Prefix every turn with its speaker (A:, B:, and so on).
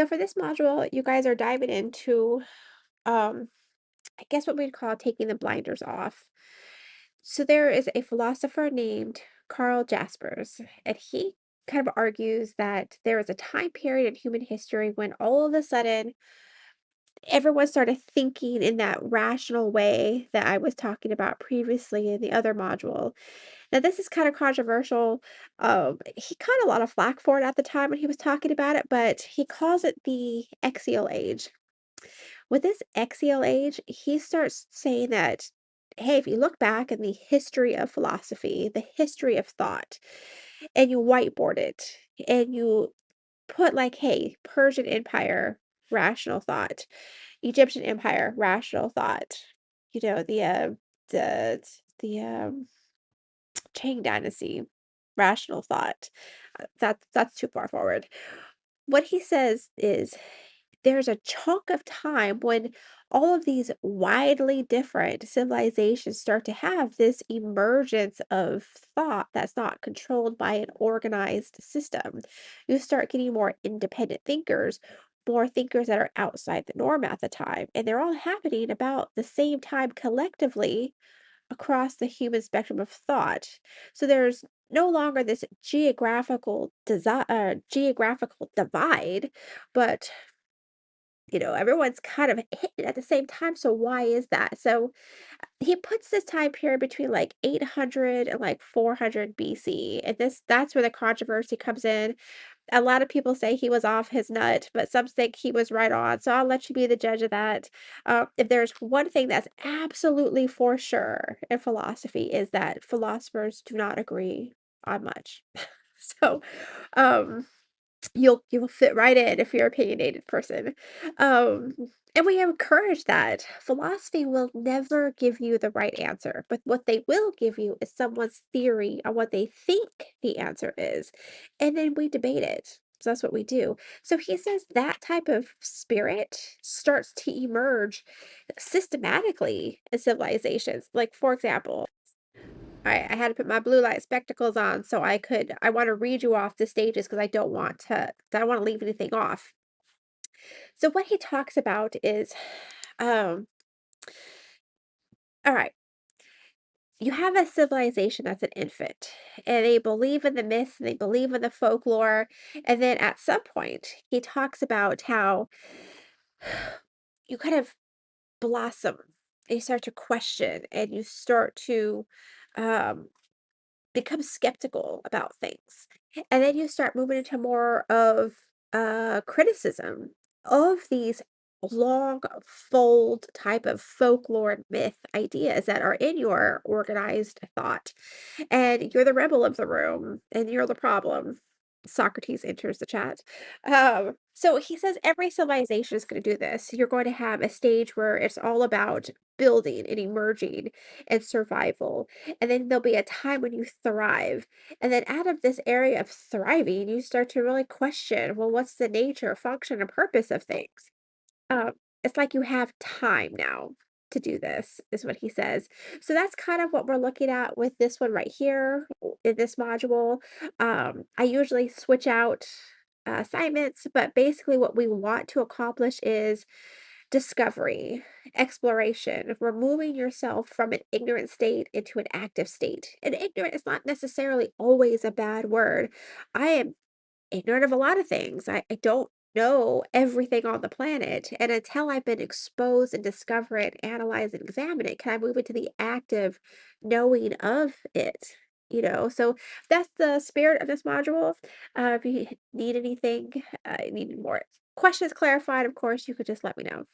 A: So for this module, you guys are diving into, um, I guess what we'd call taking the blinders off. So there is a philosopher named Carl Jaspers, and he kind of argues that there is a time period in human history when all of a sudden everyone started thinking in that rational way that I was talking about previously in the other module. Now, this is kind of controversial. He caught a lot of flack for it at the time when he was talking about it, but he calls it the axial age. With this axial age, he starts saying that, hey, if you look back in the history of philosophy, the history of thought, and you whiteboard it, and you put like, hey, Persian Empire, rational thought, Egyptian Empire, rational thought, you know, the the Qing Dynasty, rational thought. That's too far forward. What he says is there's a chunk of time when all of these widely different civilizations start to have this emergence of thought that's not controlled by an organized system. You start getting more independent thinkers, more thinkers that are outside the norm at the time, and they're all happening about the same time collectively across the human spectrum of thought. So there's no longer this geographical divide, but everyone's kind of hitting at the same time. So why is that? So he puts this time period between like 800 and like 400 BC, and that's where the controversy comes in. A lot of people say he was off his nut, but some think he was right on. So I'll let you be the judge of that. If there's one thing that's absolutely for sure in philosophy is that philosophers do not agree on much. So, um, you'll fit right in if you're a opinionated person. Um, and we encourage that. Philosophy will never give you the right answer, but what they will give you is someone's theory on what they think the answer is. And then we debate it. So that's what we do. So he says that type of spirit starts to emerge systematically in civilizations. Like, for example, I had to put my blue light spectacles on so I want to read you off the stages because I don't want to leave anything off. So what he talks about is, um, all right, you have a civilization that's an infant, and they believe in the myths, and they believe in the folklore, and then at some point he talks about how you kind of blossom, and you start to question, and you start to um become skeptical about things. And then you start moving into more of criticism of these long fold type of folklore and myth ideas that are in your organized thought. And you're the rebel of the room and you're the problem. Socrates enters the chat. So he says every civilization is going to do this. You're going to have a stage where it's all about building and emerging and survival. And then there'll be a time when you thrive. And then out of this area of thriving, you start to really question, well, what's the nature, function, and purpose of things? Um, it's like you have time now to do this, is what he says. So that's kind of what we're looking at with this one right here in this module. I usually switch out assignments, but basically what we want to accomplish is discovery, exploration, removing yourself from an ignorant state into an active state. And ignorant is not necessarily always a bad word. I am ignorant of a lot of things. I don't know everything on the planet. And until I've been exposed and discover it, analyze and examine it, can I move into the active knowing of it? So that's the spirit of this module. If you need anything, need more questions clarified, of course, you could just let me know.